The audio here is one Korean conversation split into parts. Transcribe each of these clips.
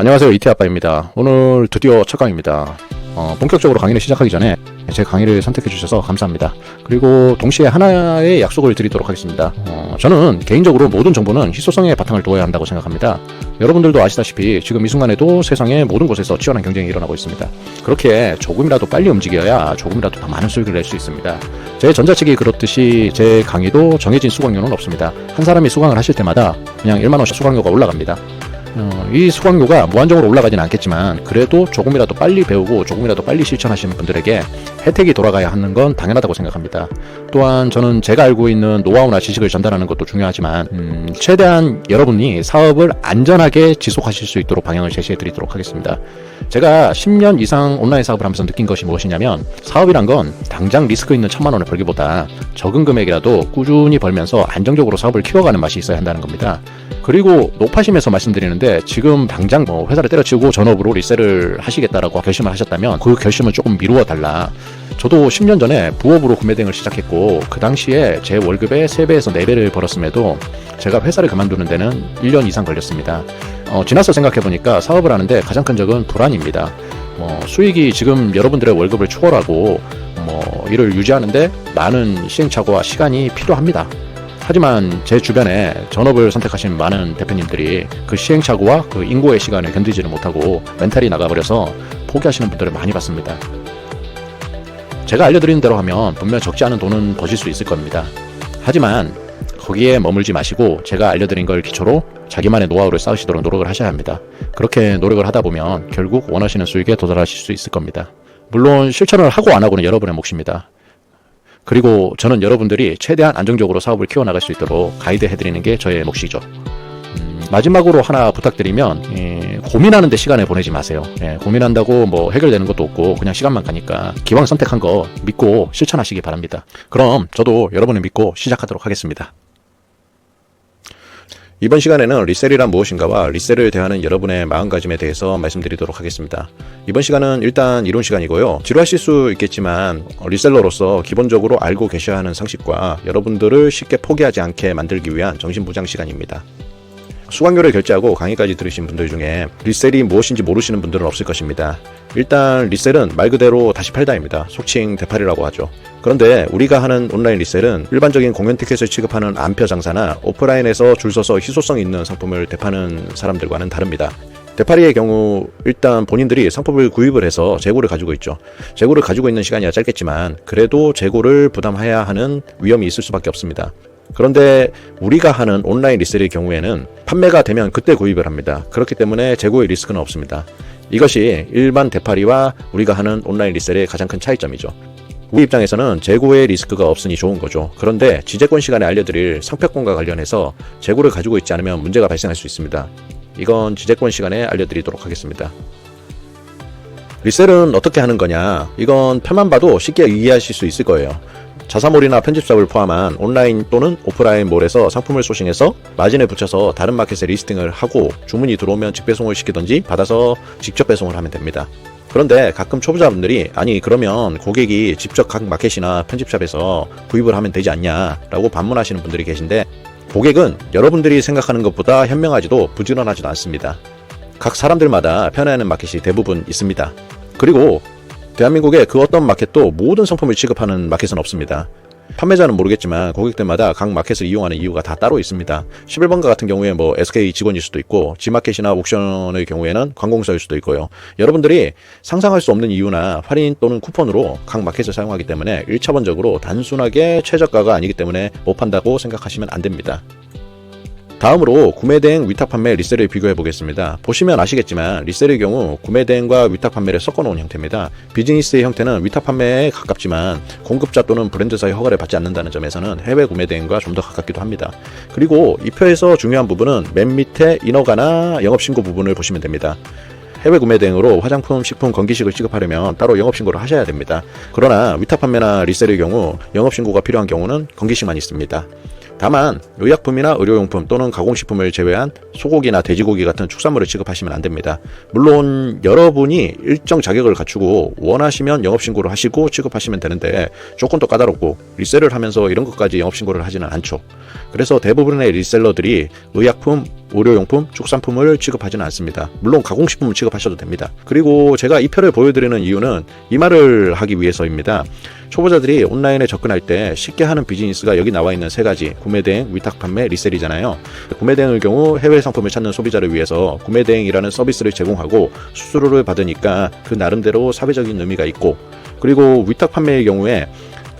안녕하세요, 이태 아빠입니다. 오늘 드디어 첫 강의입니다. 본격적으로 강의를 시작하기 전에 제 강의를 선택해 주셔서 감사합니다. 그리고 동시에 하나의 약속을 드리도록 하겠습니다. 저는 개인적으로 모든 정보는 희소성에 바탕을 두어야 한다고 생각합니다. 여러분들도 아시다시피 지금 이 순간에도 세상의 모든 곳에서 치열한 경쟁이 일어나고 있습니다. 그렇게 조금이라도 빨리 움직여야 조금이라도 더 많은 수익을 낼 수 있습니다. 제 전자책이 그렇듯이 제 강의도 정해진 수강료는 없습니다. 한 사람이 수강을 하실 때마다 그냥 1만원씩 수강료가 올라갑니다. 이 수강료가 무한정으로 올라가지는 않겠지만 그래도 조금이라도 빨리 배우고 조금이라도 빨리 실천하시는 분들에게 혜택이 돌아가야 하는 건 당연하다고 생각합니다. 또한 저는 제가 알고 있는 노하우나 지식을 전달하는 것도 중요하지만 최대한 여러분이 사업을 안전하게 지속하실 수 있도록 방향을 제시해 드리도록 하겠습니다. 제가 10년 이상 온라인 사업을 하면서 느낀 것이 무엇이냐면 사업이란 건 당장 리스크 있는 1,000만 원을 벌기보다 적은 금액이라도 꾸준히 벌면서 안정적으로 사업을 키워가는 맛이 있어야 한다는 겁니다. 그리고 높아심에서 말씀드리는데 지금 당장 회사를 때려치우고 전업으로 리셀을 하시겠다라고 결심을 하셨다면 그 결심을 조금 미루어 달라. 저도 10년 전에 부업으로 구매 대행을 시작했고 그 당시에 제 월급의 3배에서 4배를 벌었음에도 제가 회사를 그만두는 데는 1년 이상 걸렸습니다. 지나서 생각해보니까 사업을 하는데 가장 큰 적은 불안입니다. 수익이 지금 여러분들의 월급을 초월하고 이를 유지하는데 많은 시행착오와 시간이 필요합니다. 하지만 제 주변에 전업을 선택하신 많은 대표님들이 그 시행착오와 그 인고의 시간을 견디지를 못하고 멘탈이 나가버려서 포기하시는 분들을 많이 봤습니다. 제가 알려드리는 대로 하면 분명 적지 않은 돈은 버실 수 있을 겁니다. 하지만 거기에 머물지 마시고 제가 알려드린 걸 기초로 자기만의 노하우를 쌓으시도록 노력을 하셔야 합니다. 그렇게 노력을 하다 보면 결국 원하시는 수익에 도달하실 수 있을 겁니다. 물론 실천을 하고 안 하고는 여러분의 몫입니다. 그리고 저는 여러분들이 최대한 안정적으로 사업을 키워나갈 수 있도록 가이드해드리는 게 저의 몫이죠. 마지막으로 하나 부탁드리면 고민하는 데 시간을 보내지 마세요. 고민한다고 해결되는 것도 없고 그냥 시간만 가니까 기왕 선택한 거 믿고 실천하시기 바랍니다. 그럼 저도 여러분을 믿고 시작하도록 하겠습니다. 이번 시간에는 리셀이란 무엇인가와 리셀을 대하는 여러분의 마음가짐에 대해서 말씀드리도록 하겠습니다. 이번 시간은 일단 이론 시간이고요. 지루하실 수 있겠지만 리셀러로서 기본적으로 알고 계셔야 하는 상식과 여러분들을 쉽게 포기하지 않게 만들기 위한 정신부장 시간입니다. 수강료를 결제하고 강의까지 들으신 분들 중에 리셀이 무엇인지 모르시는 분들은 없을 것입니다. 일단 리셀은 말 그대로 다시 팔다입니다. 속칭 대팔이라고 하죠. 그런데 우리가 하는 온라인 리셀은 일반적인 공연 티켓을 취급하는 암표 장사나 오프라인에서 줄 서서 희소성 있는 상품을 대파는 사람들과는 다릅니다. 대파리의 경우 일단 본인들이 상품을 구입을 해서 재고를 가지고 있죠. 재고를 가지고 있는 시간이 짧겠지만 그래도 재고를 부담해야 하는 위험이 있을 수밖에 없습니다. 그런데 우리가 하는 온라인 리셀의 경우에는 판매가 되면 그때 구입을 합니다. 그렇기 때문에 재고의 리스크는 없습니다. 이것이 일반 대파리와 우리가 하는 온라인 리셀의 가장 큰 차이점이죠. 우리 입장에서는 재고의 리스크가 없으니 좋은 거죠. 그런데 지재권 시간에 알려드릴 상표권과 관련해서 재고를 가지고 있지 않으면 문제가 발생할 수 있습니다. 이건 지재권 시간에 알려드리도록 하겠습니다. 리셀은 어떻게 하는 거냐? 이건 표만 봐도 쉽게 이해하실 수 있을 거예요. 자사몰이나 편집샵을 포함한 온라인 또는 오프라인 몰에서 상품을 소싱해서 마진을 붙여서 다른 마켓에 리스팅을 하고 주문이 들어오면 직배송을 시키던지 받아서 직접 배송을 하면 됩니다. 그런데 가끔 초보자분들이 아니 그러면 고객이 직접 각 마켓이나 편집샵에서 구입을 하면 되지 않냐 라고 반문하시는 분들이 계신데 고객은 여러분들이 생각하는 것보다 현명하지도 부지런하지도 않습니다. 각 사람들마다 편애하는 마켓이 대부분 있습니다. 그리고 대한민국의 그 어떤 마켓도 모든 상품을 취급하는 마켓은 없습니다. 판매자는 모르겠지만 고객들마다 각 마켓을 이용하는 이유가 다 따로 있습니다. 11번가 같은 경우에 SK 직원일 수도 있고 G마켓이나 옥션의 경우에는 관공서일 수도 있고요. 여러분들이 상상할 수 없는 이유나 할인 또는 쿠폰으로 각 마켓을 사용하기 때문에 1차원적으로 단순하게 최저가가 아니기 때문에 못 판다고 생각하시면 안 됩니다. 다음으로 구매대행 위탁판매 리셀을 비교해 보겠습니다. 보시면 아시겠지만 리셀의 경우 구매대행과 위탁판매를 섞어놓은 형태입니다. 비즈니스의 형태는 위탁판매에 가깝지만 공급자 또는 브랜드사의 허가를 받지 않는다는 점에서는 해외 구매대행과 좀 더 가깝기도 합니다. 그리고 이 표에서 중요한 부분은 맨 밑에 인허가나 영업신고 부분을 보시면 됩니다. 해외 구매 대행으로 화장품, 식품, 건기식을 취급하려면 따로 영업신고를 하셔야 됩니다. 그러나 위탁판매나 리셀의 경우 영업신고가 필요한 경우는 건기식만 있습니다. 다만 의약품이나 의료용품 또는 가공식품을 제외한 소고기나 돼지고기 같은 축산물을 취급하시면 안 됩니다. 물론 여러분이 일정 자격을 갖추고 원하시면 영업신고를 하시고 취급하시면 되는데 조금 더 까다롭고 리셀을 하면서 이런 것까지 영업신고를 하지는 않죠. 그래서 대부분의 리셀러들이 의약품, 의료용품, 축산품을 취급하지는 않습니다. 물론 가공식품을 취급하셔도 됩니다. 그리고 제가 이 표를 보여드리는 이유는 이 말을 하기 위해서입니다. 초보자들이 온라인에 접근할 때 쉽게 하는 비즈니스가 여기 나와 있는 세 가지: 구매대행, 위탁판매, 리셀이잖아요. 구매대행의 경우 해외 상품을 찾는 소비자를 위해서 구매대행이라는 서비스를 제공하고 수수료를 받으니까 그 나름대로 사회적인 의미가 있고, 그리고 위탁판매의 경우에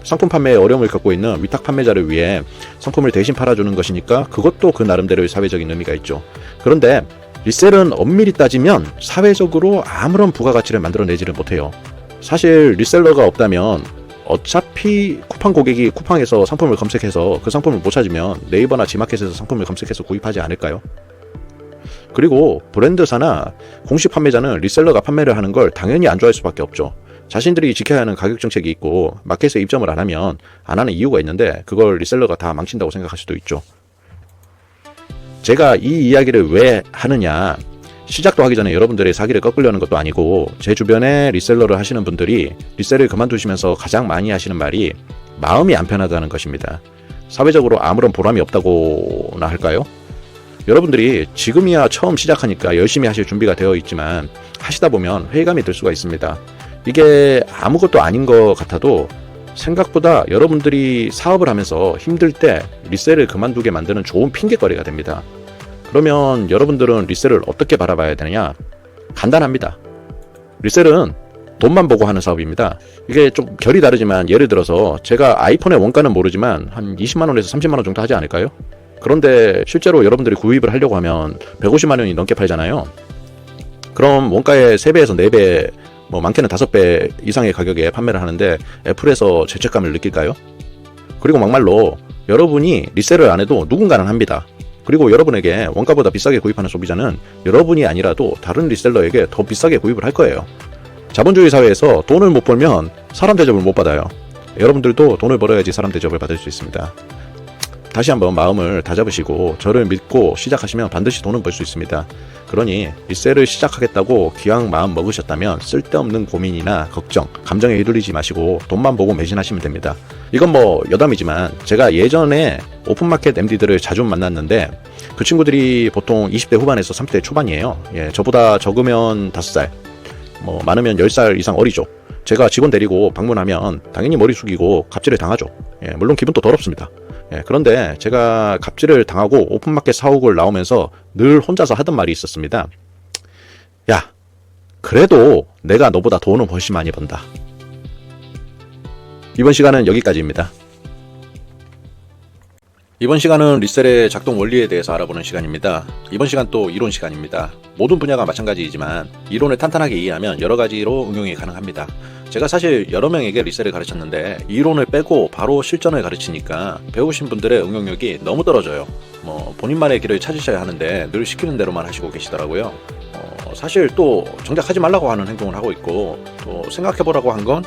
상품 판매에 어려움을 겪고 있는 위탁 판매자를 위해 상품을 대신 팔아주는 것이니까 그것도 그 나름대로의 사회적인 의미가 있죠. 그런데 리셀은 엄밀히 따지면 사회적으로 아무런 부가가치를 만들어내지를 못해요. 사실 리셀러가 없다면 어차피 쿠팡 고객이 쿠팡에서 상품을 검색해서 그 상품을 못 찾으면 네이버나 지마켓에서 상품을 검색해서 구입하지 않을까요? 그리고 브랜드사나 공식 판매자는 리셀러가 판매를 하는 걸 당연히 안 좋아할 수밖에 없죠. 자신들이 지켜야 하는 가격 정책이 있고 마켓에 입점을 안 하면 안 하는 이유가 있는데 그걸 리셀러가 다 망친다고 생각할 수도 있죠. 제가 이 이야기를 왜 하느냐, 시작도 하기 전에 여러분들의 사기를 꺾으려는 것도 아니고, 제 주변에 리셀러를 하시는 분들이 리셀을 그만두시면서 가장 많이 하시는 말이 마음이 안 편하다는 것입니다. 사회적으로 아무런 보람이 없다고나 할까요? 여러분들이 지금이야 처음 시작하니까 열심히 하실 준비가 되어 있지만 하시다 보면 회의감이 들 수가 있습니다. 이게 아무것도 아닌 것 같아도 생각보다 여러분들이 사업을 하면서 힘들 때 리셀을 그만두게 만드는 좋은 핑계거리가 됩니다. 그러면 여러분들은 리셀을 어떻게 바라봐야 되느냐? 간단합니다. 리셀은 돈만 보고 하는 사업입니다. 이게 좀 결이 다르지만, 예를 들어서 제가 아이폰의 원가는 모르지만 한 20만원에서 30만원 정도 하지 않을까요? 그런데 실제로 여러분들이 구입을 하려고 하면 150만원이 넘게 팔잖아요. 그럼 원가의 3배에서 4배, 많게는 5배 이상의 가격에 판매를 하는데 애플에서 죄책감을 느낄까요? 그리고 막말로 여러분이 리셀을 안 해도 누군가는 합니다. 그리고 여러분에게 원가보다 비싸게 구입하는 소비자는 여러분이 아니라도 다른 리셀러에게 더 비싸게 구입을 할 거예요. 자본주의 사회에서 돈을 못 벌면 사람 대접을 못 받아요. 여러분들도 돈을 벌어야지 사람 대접을 받을 수 있습니다. 다시 한번 마음을 다잡으시고 저를 믿고 시작하시면 반드시 돈은 벌 수 있습니다. 그러니 리셀을 시작하겠다고 기왕 마음 먹으셨다면 쓸데없는 고민이나 걱정, 감정에 휘둘리지 마시고 돈만 보고 매진하시면 됩니다. 이건 여담이지만 제가 예전에 오픈마켓 MD들을 자주 만났는데 그 친구들이 보통 20대 후반에서 30대 초반이에요. 저보다 적으면 5살, 많으면 10살 이상 어리죠. 제가 직원 데리고 방문하면 당연히 머리 숙이고 갑질을 당하죠. 물론 기분도 더럽습니다. 그런데 제가 갑질을 당하고 오픈마켓 사옥을 나오면서 늘 혼자서 하던 말이 있었습니다. 야, 그래도 내가 너보다 돈은 훨씬 많이 번다. 이번 시간은 여기까지입니다. 이번 시간은 리셀의 작동 원리에 대해서 알아보는 시간입니다. 이번 시간 또 이론 시간입니다. 모든 분야가 마찬가지이지만 이론을 탄탄하게 이해하면 여러 가지로 응용이 가능합니다. 제가 사실 여러 명에게 리셀을 가르쳤는데 이론을 빼고 바로 실전을 가르치니까 배우신 분들의 응용력이 너무 떨어져요. 본인만의 길을 찾으셔야 하는데 늘 시키는 대로만 하시고 계시더라고요. 사실 또 정작 하지 말라고 하는 행동을 하고 있고, 또 생각해보라고 한 건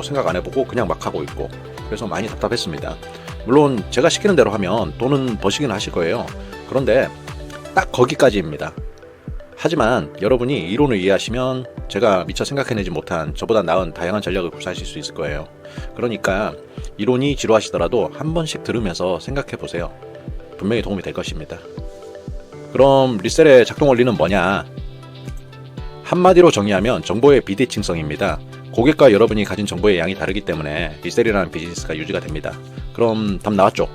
생각 안 해보고 그냥 막 하고 있고, 그래서 많이 답답했습니다. 물론 제가 시키는 대로 하면 돈은 버시긴 하실 거예요. 그런데 딱 거기까지입니다. 하지만 여러분이 이론을 이해하시면 제가 미처 생각해내지 못한 저보다 나은 다양한 전략을 구사하실 수 있을 거예요. 그러니까 이론이 지루하시더라도 한 번씩 들으면서 생각해보세요. 분명히 도움이 될 것입니다. 그럼 리셀의 작동 원리는 뭐냐? 한마디로 정의하면 정보의 비대칭성입니다. 고객과 여러분이 가진 정보의 양이 다르기 때문에 리셀이라는 비즈니스가 유지가 됩니다. 그럼 답 나왔죠?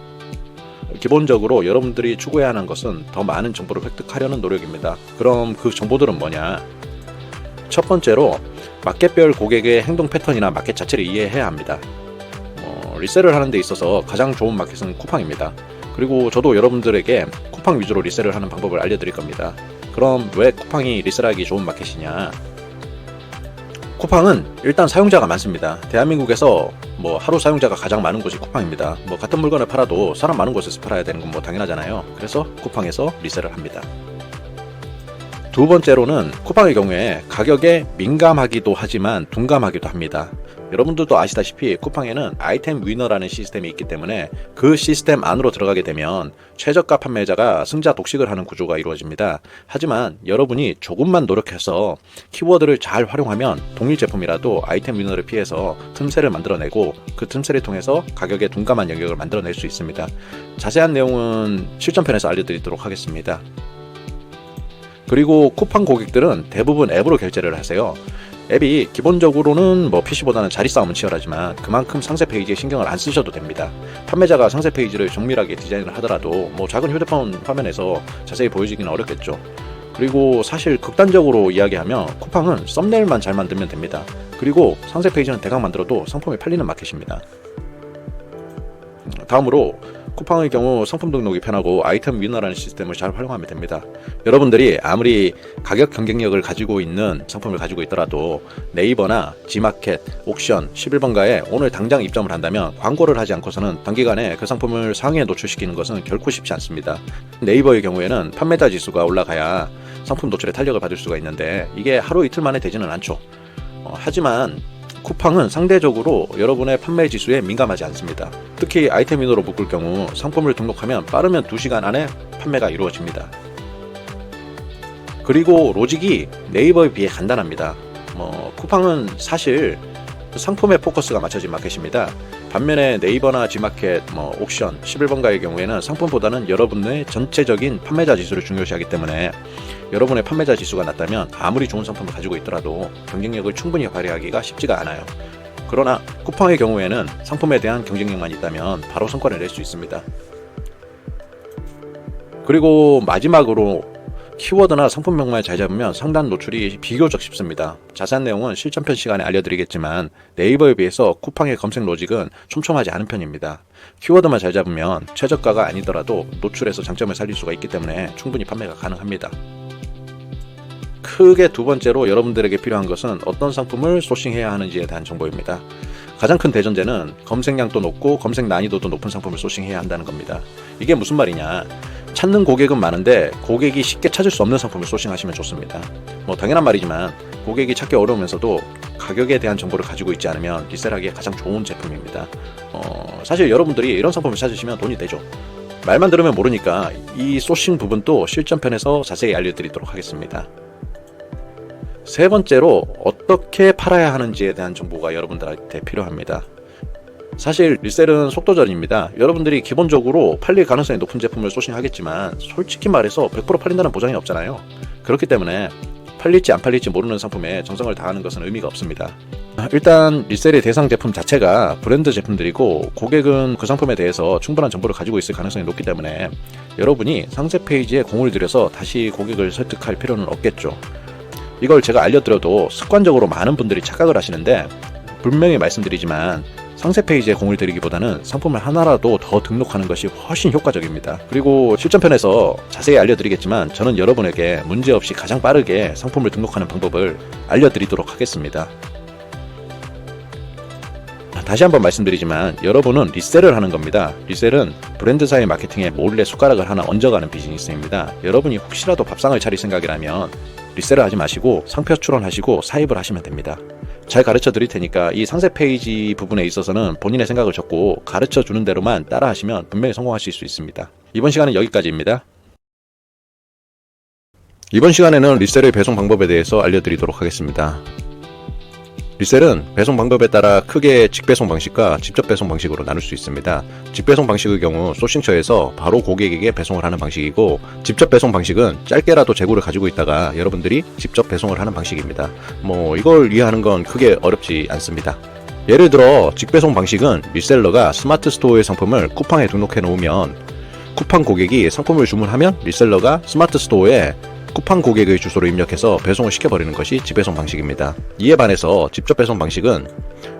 기본적으로 여러분들이 추구해야 하는 것은 더 많은 정보를 획득하려는 노력입니다. 그럼 그 정보들은 뭐냐? 첫 번째로 마켓별 고객의 행동 패턴이나 마켓 자체를 이해해야 합니다. 리셀을 하는 데 있어서 가장 좋은 마켓은 쿠팡입니다. 그리고 저도 여러분들에게 쿠팡 위주로 리셀을 하는 방법을 알려드릴 겁니다. 그럼 왜 쿠팡이 리셀하기 좋은 마켓이냐? 쿠팡은 일단 사용자가 많습니다. 대한민국에서 하루 사용자가 가장 많은 곳이 쿠팡입니다. 같은 물건을 팔아도 사람 많은 곳에서 팔아야 되는 건 당연하잖아요. 그래서 쿠팡에서 리셀을 합니다. 두 번째로는 쿠팡의 경우에 가격에 민감하기도 하지만 둔감하기도 합니다. 여러분들도 아시다시피 쿠팡에는 아이템 위너라는 시스템이 있기 때문에 그 시스템 안으로 들어가게 되면 최저가 판매자가 승자 독식을 하는 구조가 이루어집니다. 하지만 여러분이 조금만 노력해서 키워드를 잘 활용하면 동일 제품이라도 아이템 위너를 피해서 틈새를 만들어내고 그 틈새를 통해서 가격에 둔감한 영역을 만들어낼 수 있습니다. 자세한 내용은 실전편에서 알려드리도록 하겠습니다. 그리고 쿠팡 고객들은 대부분 앱으로 결제를 하세요. 앱이 기본적으로는 PC보다는 자리 싸움은 치열하지만 그만큼 상세 페이지에 신경을 안 쓰셔도 됩니다. 판매자가 상세 페이지를 정밀하게 디자인을 하더라도 작은 휴대폰 화면에서 자세히 보여지기는 어렵겠죠. 그리고 사실 극단적으로 이야기하면 쿠팡은 썸네일만 잘 만들면 됩니다. 그리고 상세 페이지는 대강 만들어도 상품이 팔리는 마켓입니다. 다음으로 쿠팡의 경우 상품 등록이 편하고 아이템 위너라는 시스템을 잘 활용하면 됩니다. 여러분들이 아무리 가격 경쟁력을 가지고 있는 상품을 가지고 있더라도 네이버나 지마켓, 옥션, 11번가에 오늘 당장 입점을 한다면 광고를 하지 않고서는 단기간에 그 상품을 상위에 노출시키는 것은 결코 쉽지 않습니다. 네이버의 경우에는 판매자 지수가 올라가야 상품 노출에 탄력을 받을 수가 있는데 이게 하루 이틀 만에 되지는 않죠. 하지만 쿠팡은 상대적으로 여러분의 판매 지수에 민감하지 않습니다. 특히 아이템 위너로 묶을 경우 상품을 등록하면 빠르면 2시간 안에 판매가 이루어집니다. 그리고 로직이 네이버에 비해 간단합니다. 쿠팡은 사실 상품에 포커스가 맞춰진 마켓입니다. 반면에 네이버나 지마켓, 옥션, 11번가의 경우에는 상품보다는 여러분의 전체적인 판매자 지수를 중요시하기 때문에 여러분의 판매자 지수가 낮다면 아무리 좋은 상품을 가지고 있더라도 경쟁력을 충분히 발휘하기가 쉽지가 않아요. 그러나 쿠팡의 경우에는 상품에 대한 경쟁력만 있다면 바로 성과를 낼 수 있습니다. 그리고 마지막으로 키워드나 상품명만 잘 잡으면 상단 노출이 비교적 쉽습니다. 자세한 내용은 실전편 시간에 알려드리겠지만 네이버에 비해서 쿠팡의 검색 로직은 촘촘하지 않은 편입니다. 키워드만 잘 잡으면 최저가가 아니더라도 노출에서 장점을 살릴 수가 있기 때문에 충분히 판매가 가능합니다. 크게 두 번째로 여러분들에게 필요한 것은 어떤 상품을 소싱해야 하는지에 대한 정보입니다. 가장 큰 대전제는 검색량도 높고 검색 난이도도 높은 상품을 소싱해야 한다는 겁니다. 이게 무슨 말이냐? 찾는 고객은 많은데 고객이 쉽게 찾을 수 없는 상품을 소싱하시면 좋습니다. 당연한 말이지만 고객이 찾기 어려우면서도 가격에 대한 정보를 가지고 있지 않으면 리셀하기에 가장 좋은 제품입니다. 사실 여러분들이 이런 상품을 찾으시면 돈이 되죠. 말만 들으면 모르니까 이 소싱 부분도 실전편에서 자세히 알려드리도록 하겠습니다. 세 번째로 어떻게 팔아야 하는지에 대한 정보가 여러분들한테 필요합니다. 사실 리셀은 속도전입니다. 여러분들이 기본적으로 팔릴 가능성이 높은 제품을 소싱하겠지만 솔직히 말해서 100% 팔린다는 보장이 없잖아요. 그렇기 때문에 팔릴지 안 팔릴지 모르는 상품에 정성을 다하는 것은 의미가 없습니다. 일단 리셀의 대상 제품 자체가 브랜드 제품들이고 고객은 그 상품에 대해서 충분한 정보를 가지고 있을 가능성이 높기 때문에 여러분이 상세 페이지에 공을 들여서 다시 고객을 설득할 필요는 없겠죠. 이걸 제가 알려드려도 습관적으로 많은 분들이 착각을 하시는데 분명히 말씀드리지만 상세 페이지에 공을 들이기보다는 상품을 하나라도 더 등록하는 것이 훨씬 효과적입니다. 그리고 실전편에서 자세히 알려드리겠지만 저는 여러분에게 문제없이 가장 빠르게 상품을 등록하는 방법을 알려드리도록 하겠습니다. 다시 한번 말씀드리지만 여러분은 리셀을 하는 겁니다. 리셀은 브랜드사의 마케팅에 몰래 숟가락을 하나 얹어가는 비즈니스입니다. 여러분이 혹시라도 밥상을 차릴 생각이라면 리셀을 하지 마시고 상표 출원하시고 사입을 하시면 됩니다. 잘 가르쳐 드릴 테니까 이 상세 페이지 부분에 있어서는 본인의 생각을 적고 가르쳐 주는 대로만 따라 하시면 분명히 성공하실 수 있습니다. 이번 시간은 여기까지입니다. 이번 시간에는 리셀의 배송 방법에 대해서 알려드리도록 하겠습니다. 리셀은 배송 방법에 따라 크게 직배송 방식과 직접 배송 방식으로 나눌 수 있습니다. 직배송 방식의 경우 소싱처에서 바로 고객에게 배송을 하는 방식이고 직접 배송 방식은 짧게라도 재고를 가지고 있다가 여러분들이 직접 배송을 하는 방식입니다. 이걸 이해하는 건 크게 어렵지 않습니다. 예를 들어 직배송 방식은 리셀러가 스마트 스토어의 상품을 쿠팡에 등록해 놓으면 쿠팡 고객이 상품을 주문하면 리셀러가 스마트 스토어에 쿠팡 고객의 주소를 입력해서 배송을 시켜버리는 것이 직배송 방식입니다. 이에 반해서 직접 배송 방식은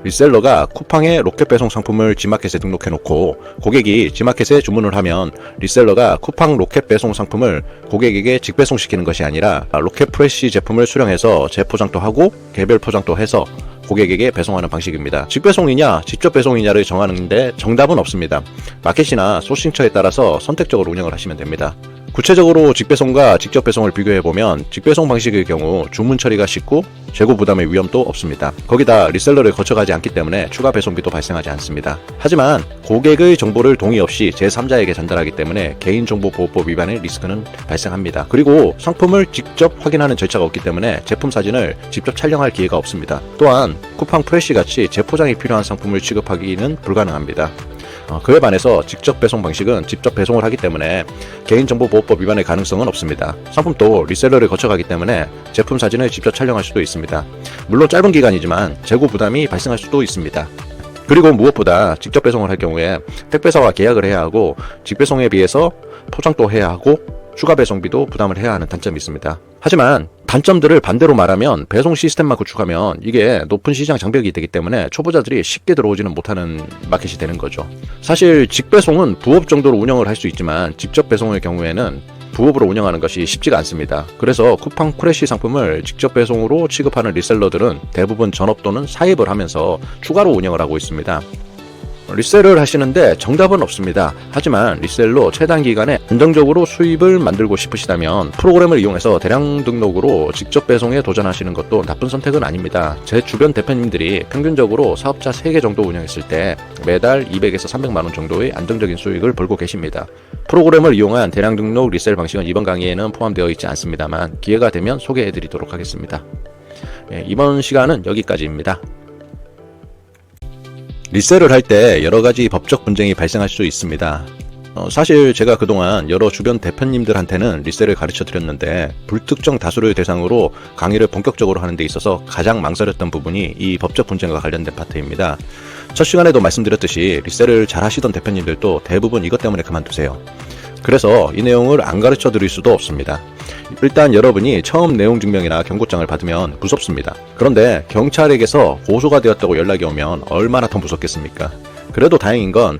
리셀러가 쿠팡의 로켓 배송 상품을 지마켓에 등록해놓고 고객이 지마켓에 주문을 하면 리셀러가 쿠팡 로켓 배송 상품을 고객에게 직배송시키는 것이 아니라 로켓 프레시 제품을 수령해서 재포장도 하고 개별 포장도 해서 고객에게 배송하는 방식입니다. 직배송이냐 직접 배송이냐를 정하는데 정답은 없습니다. 마켓이나 소싱처에 따라서 선택적으로 운영을 하시면 됩니다. 구체적으로 직배송과 직접 배송을 비교해보면 직배송 방식의 경우 주문 처리가 쉽고 재고 부담의 위험도 없습니다. 거기다 리셀러를 거쳐가지 않기 때문에 추가 배송비도 발생하지 않습니다. 하지만 고객의 정보를 동의 없이 제3자에게 전달하기 때문에 개인정보보호법 위반의 리스크는 발생합니다. 그리고 상품을 직접 확인하는 절차가 없기 때문에 제품 사진을 직접 촬영할 기회가 없습니다. 또한 쿠팡 프레시 같이 재포장이 필요한 상품을 취급하기는 불가능합니다. 그에 반해서 직접 배송 방식은 직접 배송을 하기 때문에 개인정보보호법 위반의 가능성은 없습니다. 상품도 리셀러를 거쳐가기 때문에 제품 사진을 직접 촬영할 수도 있습니다. 물론 짧은 기간이지만 재고 부담이 발생할 수도 있습니다. 그리고 무엇보다 직접 배송을 할 경우에 택배사와 계약을 해야 하고 직배송에 비해서 포장도 해야 하고 추가 배송비도 부담을 해야 하는 단점이 있습니다. 하지만 단점들을 반대로 말하면 배송 시스템만 구축하면 이게 높은 시장 장벽이 되기 때문에 초보자들이 쉽게 들어오지는 못하는 마켓이 되는 거죠. 사실 직배송은 부업 정도로 운영을 할 수 있지만 직접 배송의 경우에는 부업으로 운영하는 것이 쉽지가 않습니다. 그래서 쿠팡 프레시 상품을 직접 배송으로 취급하는 리셀러들은 대부분 전업 또는 사입을 하면서 추가로 운영을 하고 있습니다. 리셀을 하시는데 정답은 없습니다. 하지만 리셀로 최단 기간에 안정적으로 수입을 만들고 싶으시다면 프로그램을 이용해서 대량 등록으로 직접 배송에 도전하시는 것도 나쁜 선택은 아닙니다. 제 주변 대표님들이 평균적으로 사업자 3개 정도 운영했을 때 매달 200에서 300만원 정도의 안정적인 수익을 벌고 계십니다. 프로그램을 이용한 대량 등록 리셀 방식은 이번 강의에는 포함되어 있지 않습니다만 기회가 되면 소개해드리도록 하겠습니다. 이번 시간은 여기까지입니다. 리셀을 할 때 여러가지 법적 분쟁이 발생할 수 있습니다. 사실 제가 그동안 여러 주변 대표님들한테는 리셀을 가르쳐 드렸는데 불특정 다수를 대상으로 강의를 본격적으로 하는 데 있어서 가장 망설였던 부분이 이 법적 분쟁과 관련된 파트입니다. 첫 시간에도 말씀드렸듯이 리셀을 잘 하시던 대표님들도 대부분 이것 때문에 그만두세요. 그래서 이 내용을 안 가르쳐 드릴 수도 없습니다. 일단 여러분이 처음 내용 증명이나 경고장을 받으면 무섭습니다. 그런데 경찰에게서 고소가 되었다고 연락이 오면 얼마나 더 무섭겠습니까? 그래도 다행인 건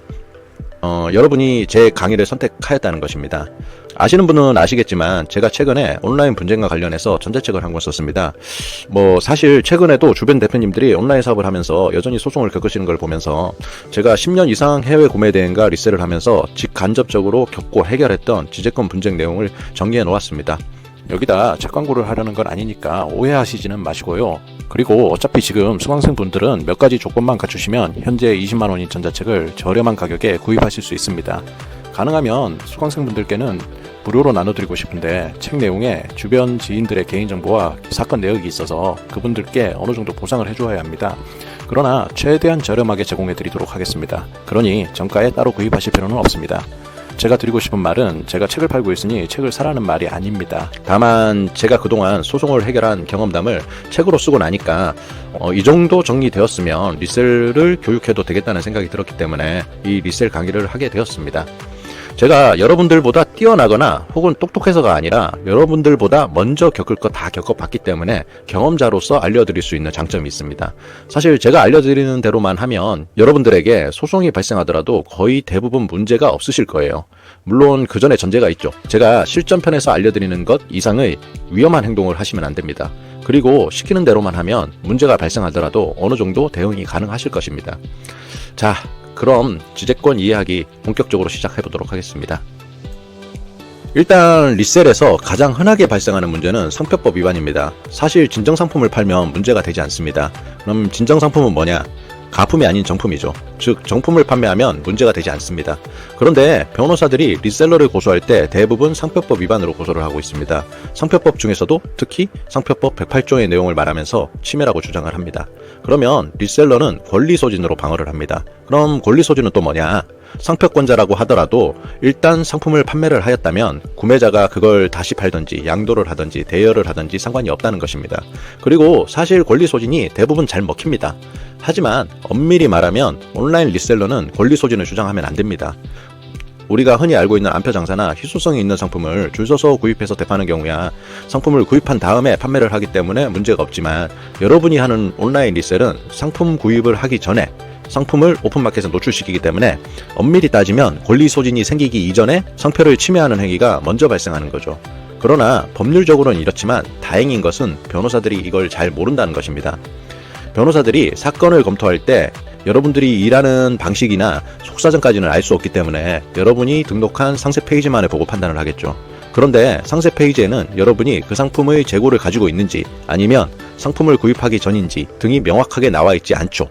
여러분이 제 강의를 선택하였다는 것입니다. 아시는 분은 아시겠지만 제가 최근에 온라인 분쟁과 관련해서 전자책을 한 권 썼습니다. 사실 최근에도 주변 대표님들이 온라인 사업을 하면서 여전히 소송을 겪으시는 걸 보면서 제가 10년 이상 해외 구매 대행과 리셀을 하면서 직간접적으로 겪고 해결했던 지재권 분쟁 내용을 정리해 놓았습니다. 여기다 책 광고를 하려는 건 아니니까 오해하시지는 마시고요. 그리고 어차피 지금 수강생분들은 몇 가지 조건만 갖추시면 현재 20만원인 전자책을 저렴한 가격에 구입하실 수 있습니다. 가능하면 수강생분들께는 무료로 나눠드리고 싶은데 책 내용에 주변 지인들의 개인정보와 사건 내역이 있어서 그분들께 어느 정도 보상을 해줘야 합니다. 그러나 최대한 저렴하게 제공해드리도록 하겠습니다. 그러니 정가에 따로 구입하실 필요는 없습니다. 제가 드리고 싶은 말은 제가 책을 팔고 있으니 책을 사라는 말이 아닙니다. 다만 제가 그동안 소송을 해결한 경험담을 책으로 쓰고 나니까 이 정도 정리되었으면 리셀을 교육해도 되겠다는 생각이 들었기 때문에 이 리셀 강의를 하게 되었습니다. 제가 여러분들보다 뛰어나거나 혹은 똑똑해서가 아니라 여러분들보다 먼저 겪을 거 다 겪어봤기 때문에 경험자로서 알려드릴 수 있는 장점이 있습니다. 사실 제가 알려드리는 대로만 하면 여러분들에게 소송이 발생하더라도 거의 대부분 문제가 없으실 거예요. 물론 그 전에 전제가 있죠. 제가 실전편에서 알려드리는 것 이상의 위험한 행동을 하시면 안 됩니다. 그리고 시키는 대로만 하면 문제가 발생하더라도 어느 정도 대응이 가능하실 것입니다. 자, 그럼 지재권 이해하기 본격적으로 시작해 보도록 하겠습니다. 일단 리셀에서 가장 흔하게 발생하는 문제는 상표법 위반입니다. 사실 진정상품을 팔면 문제가 되지 않습니다. 그럼 진정상품은 뭐냐? 가품이 아닌 정품이죠. 즉 정품을 판매하면 문제가 되지 않습니다. 그런데 변호사들이 리셀러를 고소할 때 대부분 상표법 위반으로 고소를 하고 있습니다. 상표법 중에서도 특히 상표법 108조의 내용을 말하면서 침해라고 주장을 합니다. 그러면 리셀러는 권리소진으로 방어를 합니다. 그럼 권리소진은 또 뭐냐? 상표권자라고 하더라도 일단 상품을 판매를 하였다면 구매자가 그걸 다시 팔든지 양도를 하든지 대여를 하든지 상관이 없다는 것입니다. 그리고 사실 권리소진이 대부분 잘 먹힙니다. 하지만 엄밀히 말하면 온라인 리셀러는 권리소진을 주장하면 안 됩니다. 우리가 흔히 알고 있는 안표장사나 희소성이 있는 상품을 줄 서서 구입해서 대파는 경우야 상품을 구입한 다음에 판매를 하기 때문에 문제가 없지만 여러분이 하는 온라인 리셀은 상품 구입을 하기 전에 상품을 오픈마켓에 노출시키기 때문에 엄밀히 따지면 권리소진이 생기기 이전에 상표를 침해하는 행위가 먼저 발생하는 거죠. 그러나 법률적으로는 이렇지만 다행인 것은 변호사들이 이걸 잘 모른다는 것입니다. 변호사들이 사건을 검토할 때 여러분들이 일하는 방식이나 속사정까지는 알 수 없기 때문에 여러분이 등록한 상세 페이지만을 보고 판단을 하겠죠. 그런데 상세 페이지에는 여러분이 그 상품의 재고를 가지고 있는지 아니면 상품을 구입하기 전인지 등이 명확하게 나와 있지 않죠.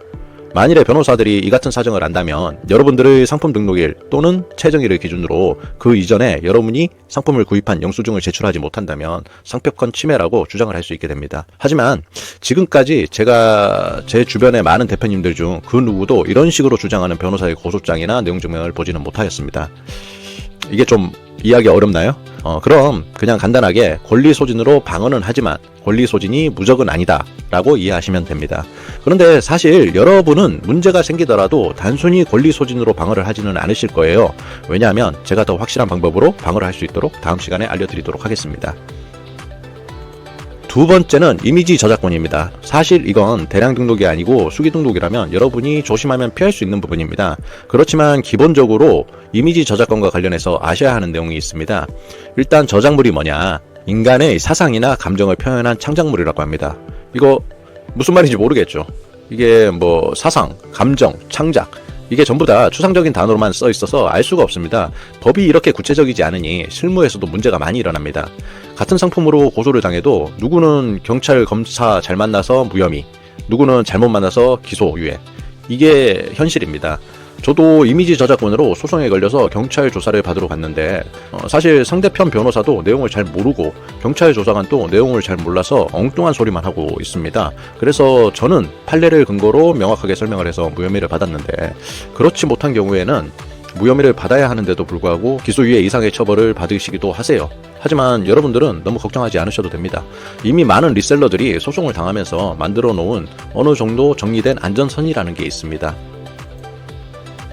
만일에 변호사들이 이 같은 사정을 안다면 여러분들의 상품 등록일 또는 최정일을 기준으로 그 이전에 여러분이 상품을 구입한 영수증을 제출하지 못한다면 상표권 침해라고 주장을 할 수 있게 됩니다. 하지만 지금까지 제가 제 주변의 많은 대표님들 중 그 누구도 이런 식으로 주장하는 변호사의 고소장이나 내용 증명을 보지는 못하였습니다. 이게 좀 이해하기 어렵나요? 그럼 그냥 간단하게 권리 소진으로 방어는 하지만 권리 소진이 무적은 아니다 라고 이해하시면 됩니다. 그런데 사실 여러분은 문제가 생기더라도 단순히 권리 소진으로 방어를 하지는 않으실 거예요. 왜냐하면 제가 더 확실한 방법으로 방어를 할 수 있도록 다음 시간에 알려드리도록 하겠습니다. 두 번째는 이미지 저작권입니다. 사실 이건 대량 등록이 아니고 수기 등록이라면 여러분이 조심하면 피할 수 있는 부분입니다. 그렇지만 기본적으로 이미지 저작권과 관련해서 아셔야 하는 내용이 있습니다. 일단 저작물이 뭐냐? 인간의 사상이나 감정을 표현한 창작물이라고 합니다. 이거 무슨 말인지 모르겠죠. 이게 뭐 사상, 감정, 창작 이게 전부 다 추상적인 단어로만 써 있어서 알 수가 없습니다. 법이 이렇게 구체적이지 않으니 실무에서도 문제가 많이 일어납니다. 같은 상품으로 고소를 당해도 누구는 경찰, 검사 잘 만나서 무혐의, 누구는 잘못 만나서 기소유예. 이게 현실입니다. 저도 이미지 저작권으로 소송에 걸려서 경찰 조사를 받으러 갔는데 사실 상대편 변호사도 내용을 잘 모르고 경찰 조사관도 내용을 잘 몰라서 엉뚱한 소리만 하고 있습니다. 그래서 저는 판례를 근거로 명확하게 설명을 해서 무혐의를 받았는데 그렇지 못한 경우에는 무혐의를 받아야 하는데도 불구하고 기소유예 이상의 처벌을 받으시기도 하세요. 하지만 여러분들은 너무 걱정하지 않으셔도 됩니다. 이미 많은 리셀러들이 소송을 당하면서 만들어 놓은 어느 정도 정리된 안전선이라는 게 있습니다.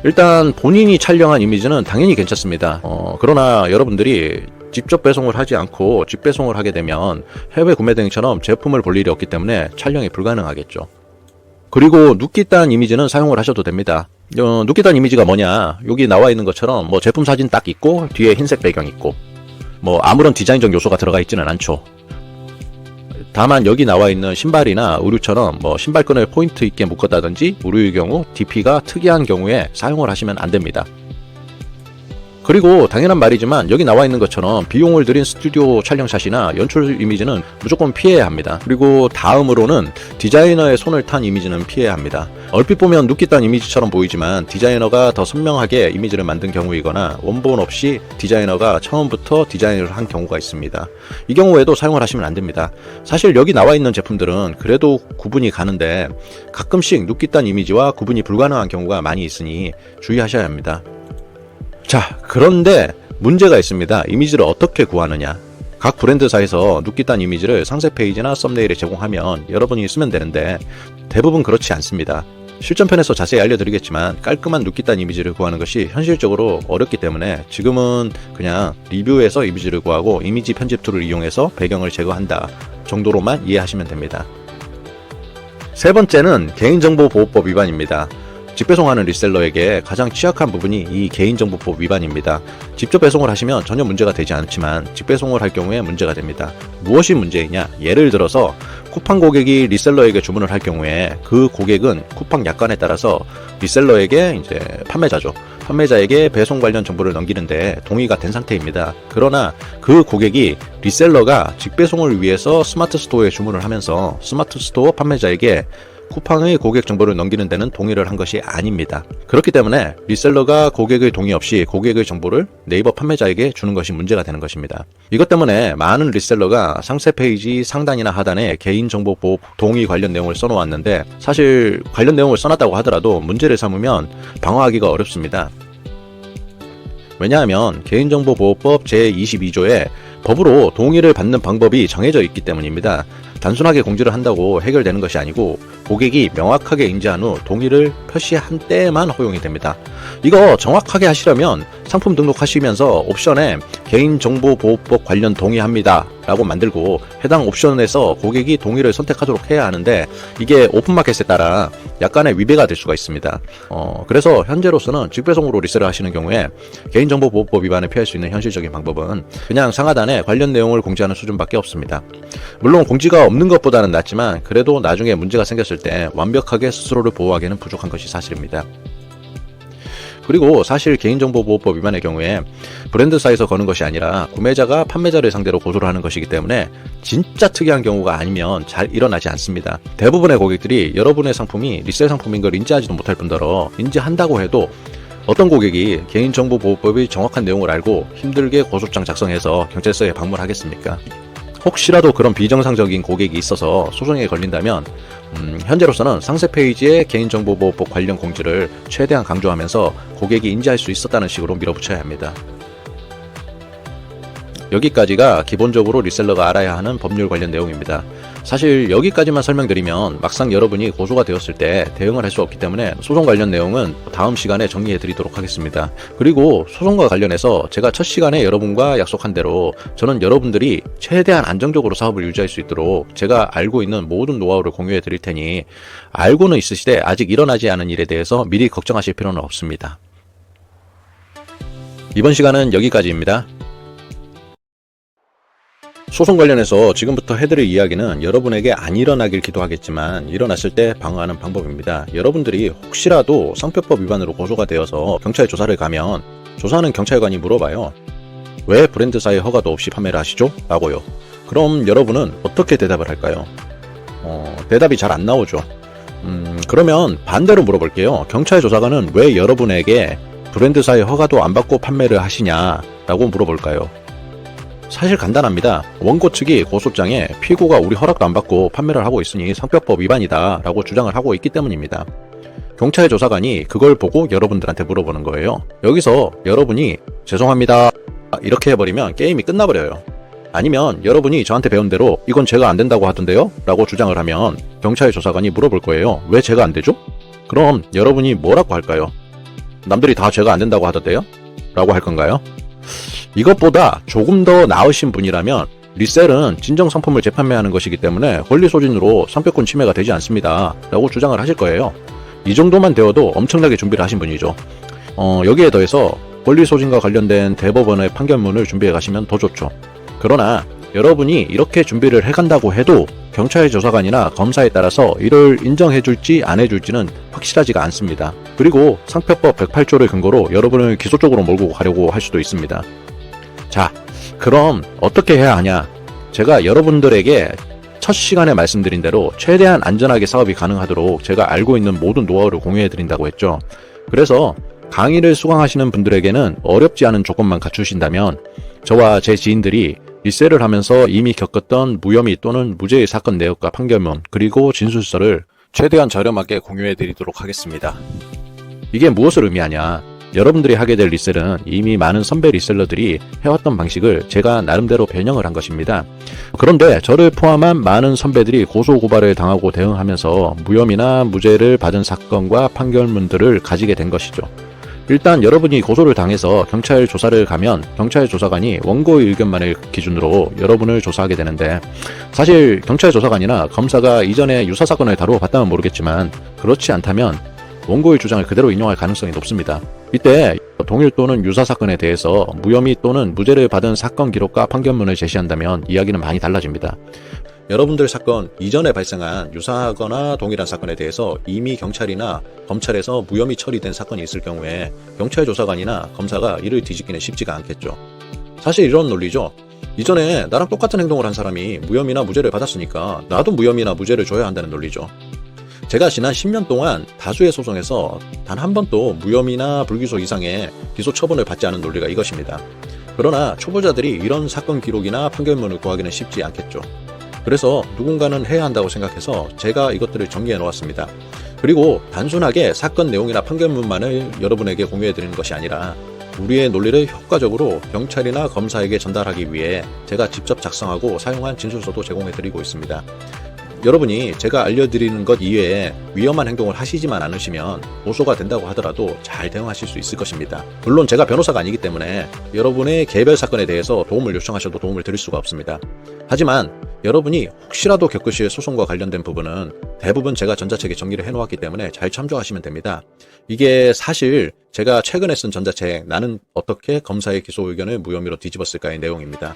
일단 본인이 촬영한 이미지는 당연히 괜찮습니다. 그러나 여러분들이 직접 배송을 하지 않고 직배송을 하게 되면 해외 구매 등처럼 제품을 볼 일이 없기 때문에 촬영이 불가능하겠죠. 그리고 눕기 딴 이미지는 사용을 하셔도 됩니다. 눕기 딴 이미지가 뭐냐? 여기 나와 있는 것처럼 뭐 제품 사진 딱 있고 뒤에 흰색 배경 있고 뭐 아무런 디자인적 요소가 들어가 있지는 않죠. 다만 여기 나와 있는 신발이나 의류처럼 뭐 신발끈을 포인트 있게 묶었다든지 의류의 경우 DP가 특이한 경우에 사용을 하시면 안 됩니다. 그리고 당연한 말이지만 여기 나와 있는 것처럼 비용을 들인 스튜디오 촬영샷이나 연출 이미지는 무조건 피해야 합니다. 그리고 다음으로는 디자이너의 손을 탄 이미지는 피해야 합니다. 얼핏 보면 눕기 딴 이미지처럼 보이지만 디자이너가 더 선명하게 이미지를 만든 경우이거나 원본 없이 디자이너가 처음부터 디자인을 한 경우가 있습니다. 이 경우에도 사용을 하시면 안 됩니다. 사실 여기 나와 있는 제품들은 그래도 구분이 가는데 가끔씩 눕기 딴 이미지와 구분이 불가능한 경우가 많이 있으니 주의하셔야 합니다. 자, 그런데 문제가 있습니다. 이미지를 어떻게 구하느냐? 각 브랜드사에서 눕기 딴 이미지를 상세 페이지나 썸네일에 제공하면 여러분이 쓰면 되는데 대부분 그렇지 않습니다. 실전편에서 자세히 알려드리겠지만 깔끔한 눕기 딴 이미지를 구하는 것이 현실적으로 어렵기 때문에 지금은 그냥 리뷰에서 이미지를 구하고 이미지 편집 툴을 이용해서 배경을 제거한다 정도로만 이해하시면 됩니다. 세 번째는 개인정보보호법 위반입니다. 직배송하는 리셀러에게 가장 취약한 부분이 이 개인정보법 위반입니다. 직접 배송을 하시면 전혀 문제가 되지 않지만 직배송을 할 경우에 문제가 됩니다. 무엇이 문제이냐? 예를 들어서 쿠팡 고객이 리셀러에게 주문을 할 경우에 그 고객은 쿠팡 약관에 따라서 리셀러에게 이제 판매자에게 배송 관련 정보를 넘기는데 동의가 된 상태입니다. 그러나 그 고객이 리셀러가 직배송을 위해서 스마트 스토어에 주문을 하면서 스마트 스토어 판매자에게 쿠팡의 고객 정보를 넘기는 데는 동의를 한 것이 아닙니다. 그렇기 때문에 리셀러가 고객의 동의 없이 고객의 정보를 네이버 판매자에게 주는 것이 문제가 되는 것입니다. 이것 때문에 많은 리셀러가 상세 페이지 상단이나 하단에 개인정보 보호 동의 관련 내용을 써놓았는데 사실 관련 내용을 써놨다고 하더라도 문제를 삼으면 방어하기가 어렵습니다. 왜냐하면 개인정보보호법 제22조에 법으로 동의를 받는 방법이 정해져 있기 때문입니다. 단순하게 공지를 한다고 해결되는 것이 아니고 고객이 명확하게 인지한 후 동의를 표시한 때에만 허용이 됩니다. 이거 정확하게 하시려면 상품 등록하시면서 옵션에 개인정보보호법 관련 동의합니다 라고 만들고 해당 옵션에서 고객이 동의를 선택하도록 해야 하는데 이게 오픈마켓에 따라 약간의 위배가 될 수가 있습니다. 그래서 현재로서는 직배송으로 리셀을 하시는 경우에 개인정보보호법 위반을 피할 수 있는 현실적인 방법은 그냥 상하단에 관련 내용을 공지하는 수준밖에 없습니다. 물론 공지가 없는 것보다는 낫지만 그래도 나중에 문제가 생겼을 때 완벽하게 스스로를 보호하기는 부족한 것이 사실입니다. 그리고 사실 개인정보보호법 위반의 경우에 브랜드사에서 거는 것이 아니라 구매자가 판매자를 상대로 고소를 하는 것이기 때문에 진짜 특이한 경우가 아니면 잘 일어나지 않습니다. 대부분의 고객들이 여러분의 상품이 리셀 상품인 걸 인지하지도 못할 뿐더러 인지한다고 해도 어떤 고객이 개인정보보호법의 정확한 내용을 알고 힘들게 고소장 작성해서 경찰서에 방문하겠습니까? 혹시라도 그런 비정상적인 고객이 있어서 소송에 걸린다면 현재로서는 상세 페이지에 개인정보보호법 관련 공지를 최대한 강조하면서 고객이 인지할 수 있었다는 식으로 밀어붙여야 합니다. 여기까지가 기본적으로 리셀러가 알아야 하는 법률 관련 내용입니다. 사실 여기까지만 설명드리면 막상 여러분이 고소가 되었을 때 대응을 할 수 없기 때문에 소송 관련 내용은 다음 시간에 정리해 드리도록 하겠습니다. 그리고 소송과 관련해서 제가 첫 시간에 여러분과 약속한 대로 저는 여러분들이 최대한 안정적으로 사업을 유지할 수 있도록 제가 알고 있는 모든 노하우를 공유해 드릴 테니 알고는 있으시되 아직 일어나지 않은 일에 대해서 미리 걱정하실 필요는 없습니다. 이번 시간은 여기까지입니다. 소송 관련해서 지금부터 해드릴 이야기는 여러분에게 안 일어나길 기도하겠지만 일어났을 때 방어하는 방법입니다. 여러분들이 혹시라도 상표법 위반으로 고소가 되어서 경찰 조사를 가면 조사하는 경찰관이 물어봐요. 왜 브랜드사의 허가도 없이 판매를 하시죠? 라고요. 그럼 여러분은 어떻게 대답을 할까요? 대답이 잘 안 나오죠. 그러면 반대로 물어볼게요. 경찰 조사관은 왜 여러분에게 브랜드사의 허가도 안 받고 판매를 하시냐? 라고 물어볼까요? 사실 간단합니다. 원고 측이 고소장에 피고가 우리 허락도 안 받고 판매를 하고 있으니 상표법 위반이다 라고 주장을 하고 있기 때문입니다. 경찰 조사관이 그걸 보고 여러분들한테 물어보는 거예요. 여기서 여러분이 죄송합니다 이렇게 해버리면 게임이 끝나버려요. 아니면 여러분이 저한테 배운 대로 이건 제가 안 된다고 하던데요? 라고 주장을 하면 경찰 조사관이 물어볼 거예요. 왜 제가 안 되죠? 그럼 여러분이 뭐라고 할까요? 남들이 다 제가 안 된다고 하던데요? 라고 할 건가요? 이것보다 조금 더 나으신 분이라면 리셀은 진정 상품을 재판매하는 것이기 때문에 권리 소진으로 상표권 침해가 되지 않습니다 라고 주장을 하실 거예요. 이 정도만 되어도 엄청나게 준비를 하신 분이죠. 여기에 더해서 권리 소진과 관련된 대법원의 판결문을 준비해 가시면 더 좋죠. 그러나 여러분이 이렇게 준비를 해간다고 해도 경찰 조사관이나 검사에 따라서 이를 인정해줄지 안 해줄지는 확실하지가 않습니다. 그리고 상표법 108조를 근거로 여러분을 기소 쪽으로 몰고 가려고 할 수도 있습니다. 자, 그럼 어떻게 해야 하냐? 제가 여러분들에게 첫 시간에 말씀드린 대로 최대한 안전하게 사업이 가능하도록 제가 알고 있는 모든 노하우를 공유해 드린다고 했죠. 그래서 강의를 수강하시는 분들에게는 어렵지 않은 조건만 갖추신다면 저와 제 지인들이 리셀을 하면서 이미 겪었던 무혐의 또는 무죄의 사건 내역과 판결문 그리고 진술서를 최대한 저렴하게 공유해 드리도록 하겠습니다. 이게 무엇을 의미하냐? 여러분들이 하게 될 리셀은 이미 많은 선배 리셀러들이 해왔던 방식을 제가 나름대로 변형을 한 것입니다. 그런데 저를 포함한 많은 선배들이 고소고발을 당하고 대응하면서 무혐의나 무죄를 받은 사건과 판결문들을 가지게 된 것이죠. 일단 여러분이 고소를 당해서 경찰 조사를 가면 경찰 조사관이 원고의 의견만을 기준으로 여러분을 조사하게 되는데 사실 경찰 조사관이나 검사가 이전에 유사 사건을 다루어 봤다면 모르겠지만 그렇지 않다면 원고의 주장을 그대로 인용할 가능성이 높습니다. 이때 동일 또는 유사 사건에 대해서 무혐의 또는 무죄를 받은 사건 기록과 판결문을 제시한다면 이야기는 많이 달라집니다. 여러분들 사건 이전에 발생한 유사하거나 동일한 사건에 대해서 이미 경찰이나 검찰에서 무혐의 처리된 사건이 있을 경우에 경찰 조사관이나 검사가 이를 뒤집기는 쉽지가 않겠죠. 사실 이런 논리죠. 이전에 나랑 똑같은 행동을 한 사람이 무혐의나 무죄를 받았으니까 나도 무혐의나 무죄를 줘야 한다는 논리죠. 제가 지난 10년 동안 다수의 소송에서 단 한 번도 무혐의나 불기소 이상의 기소 처분을 받지 않은 논리가 이것입니다. 그러나 초보자들이 이런 사건 기록이나 판결문을 구하기는 쉽지 않겠죠. 그래서 누군가는 해야 한다고 생각해서 제가 이것들을 정리해 놓았습니다. 그리고 단순하게 사건 내용이나 판결문만을 여러분에게 공유해 드리는 것이 아니라 우리의 논리를 효과적으로 경찰이나 검사에게 전달하기 위해 제가 직접 작성하고 사용한 진술서도 제공해 드리고 있습니다. 여러분이 제가 알려드리는 것 이외에 위험한 행동을 하시지만 않으시면 고소가 된다고 하더라도 잘 대응하실 수 있을 것입니다. 물론 제가 변호사가 아니기 때문에 여러분의 개별 사건에 대해서 도움을 요청하셔도 도움을 드릴 수가 없습니다. 하지만 여러분이 혹시라도 겪으실 소송과 관련된 부분은 대부분 제가 전자책에 정리를 해놓았기 때문에 잘 참조하시면 됩니다. 이게 사실 제가 최근에 쓴 전자책 나는 어떻게 검사의 기소 의견을 무혐의로 뒤집었을까의 내용입니다.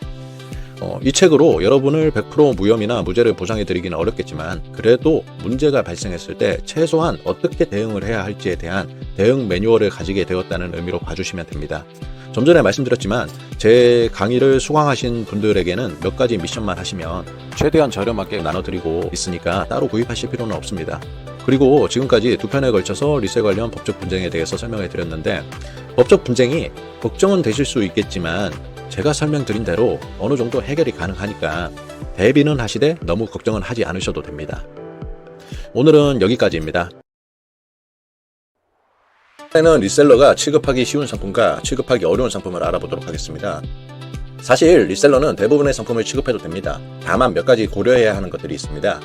이 책으로 여러분을 100% 무혐의나 무죄를 보장해드리기는 어렵겠지만 그래도 문제가 발생했을 때 최소한 어떻게 대응을 해야 할지에 대한 대응 매뉴얼을 가지게 되었다는 의미로 봐주시면 됩니다. 좀 전에 말씀드렸지만 제 강의를 수강하신 분들에게는 몇 가지 미션만 하시면 최대한 저렴하게 나눠드리고 있으니까 따로 구입하실 필요는 없습니다. 그리고 지금까지 2편에 걸쳐서 리셀 관련 법적 분쟁에 대해서 설명해 드렸는데 법적 분쟁이 걱정은 되실 수 있겠지만 제가 설명드린 대로 어느 정도 해결이 가능하니까 대비는 하시되 너무 걱정은 하지 않으셔도 됩니다. 오늘은 여기까지입니다. 이번에는 리셀러가 취급하기 쉬운 상품과 취급하기 어려운 상품을 알아보도록 하겠습니다. 사실 리셀러는 대부분의 상품을 취급해도 됩니다. 다만 몇 가지 고려해야 하는 것들이 있습니다.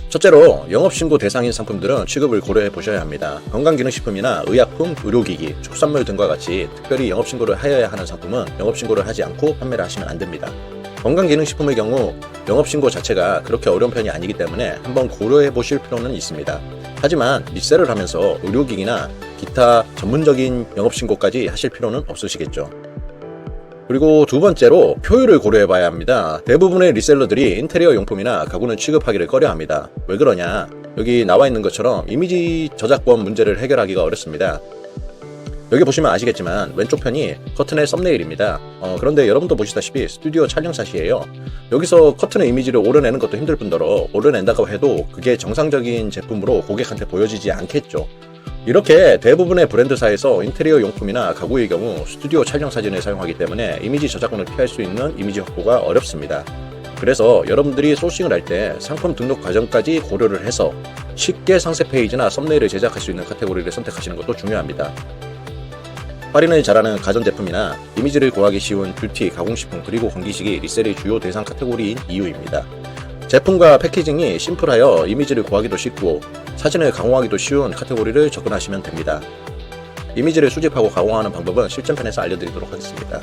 첫째로 영업신고 대상인 상품들은 취급을 고려해 보셔야 합니다. 건강기능식품이나 의약품, 의료기기, 축산물 등과 같이 특별히 영업신고를 하여야 하는 상품은 영업신고를 하지 않고 판매를 하시면 안 됩니다. 건강기능식품의 경우 영업신고 자체가 그렇게 어려운 편이 아니기 때문에 한번 고려해 보실 필요는 있습니다. 하지만 리셀을 하면서 의료기기나 기타 전문적인 영업신고까지 하실 필요는 없으시겠죠. 그리고 두 번째로 효율을 고려해 봐야 합니다. 대부분의 리셀러들이 인테리어 용품이나 가구는 취급하기를 꺼려 합니다. 왜 그러냐? 여기 나와 있는 것처럼 이미지 저작권 문제를 해결하기가 어렵습니다. 여기 보시면 아시겠지만 왼쪽 편이 커튼의 썸네일입니다. 그런데 여러분도 보시다시피 스튜디오 촬영샷이에요. 여기서 커튼의 이미지를 오려내는 것도 힘들 뿐더러 오려낸다고 해도 그게 정상적인 제품으로 고객한테 보여지지 않겠죠. 이렇게 대부분의 브랜드사에서 인테리어 용품이나 가구의 경우 스튜디오 촬영 사진을 사용하기 때문에 이미지 저작권을 피할 수 있는 이미지 확보가 어렵습니다. 그래서 여러분들이 소싱을 할 때 상품 등록 과정까지 고려를 해서 쉽게 상세 페이지나 썸네일을 제작할 수 있는 카테고리를 선택하시는 것도 중요합니다. 할인을 잘하는 가전제품이나 이미지를 구하기 쉬운 뷰티, 가공식품, 그리고 건기식이 리셀의 주요 대상 카테고리인 이유입니다. 제품과 패키징이 심플하여 이미지를 구하기도 쉽고 사진을 가공하기도 쉬운 카테고리를 접근하시면 됩니다. 이미지를 수집하고 가공하는 방법은 실전편에서 알려드리도록 하겠습니다.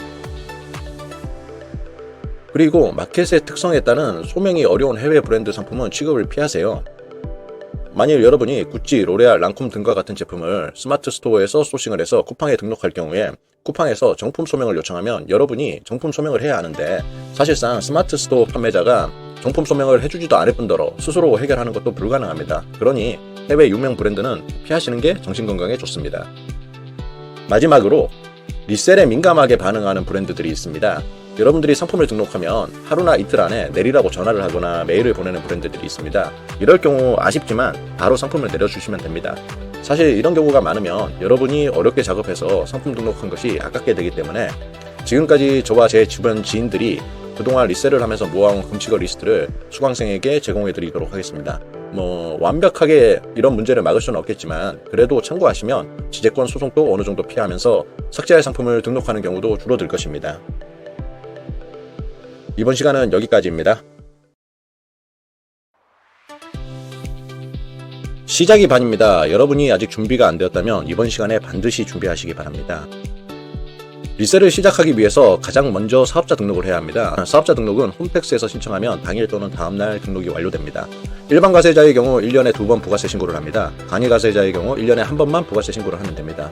그리고 마켓의 특성에 따른 소명이 어려운 해외 브랜드 상품은 취급을 피하세요. 만일 여러분이 구찌, 로레알, 랑콤 등과 같은 제품을 스마트 스토어에서 소싱을 해서 쿠팡에 등록할 경우에 쿠팡에서 정품 소명을 요청하면 여러분이 정품 소명을 해야 하는데 사실상 스마트 스토어 판매자가 정품 소명을 해주지도 않을 뿐더러 스스로 해결하는 것도 불가능합니다. 그러니 해외 유명 브랜드는 피하시는 게 정신건강에 좋습니다. 마지막으로 리셀에 민감하게 반응하는 브랜드들이 있습니다. 여러분들이 상품을 등록하면 하루나 이틀 안에 내리라고 전화를 하거나 메일을 보내는 브랜드들이 있습니다. 이럴 경우 아쉽지만 바로 상품을 내려주시면 됩니다. 사실 이런 경우가 많으면 여러분이 어렵게 작업해서 상품 등록한 것이 아깝게 되기 때문에 지금까지 저와 제 주변 지인들이 그동안 리셀을 하면서 모아온 금치거 리스트를 수강생에게 제공해 드리도록 하겠습니다. 완벽하게 이런 문제를 막을 수는 없겠지만 그래도 참고하시면 지재권 소송도 어느 정도 피하면서 삭제할 상품을 등록하는 경우도 줄어들 것입니다. 이번 시간은 여기까지입니다. 시작이 반입니다. 여러분이 아직 준비가 안 되었다면 이번 시간에 반드시 준비하시기 바랍니다. 리셀을 시작하기 위해서 가장 먼저 사업자 등록을 해야 합니다. 사업자 등록은 홈택스에서 신청하면 당일 또는 다음날 등록이 완료됩니다. 일반 가세자의 경우 1년에 2번 부가세 신고를 합니다. 간이 가세자의 경우 1년에 한 번만 부가세 신고를 하면 됩니다.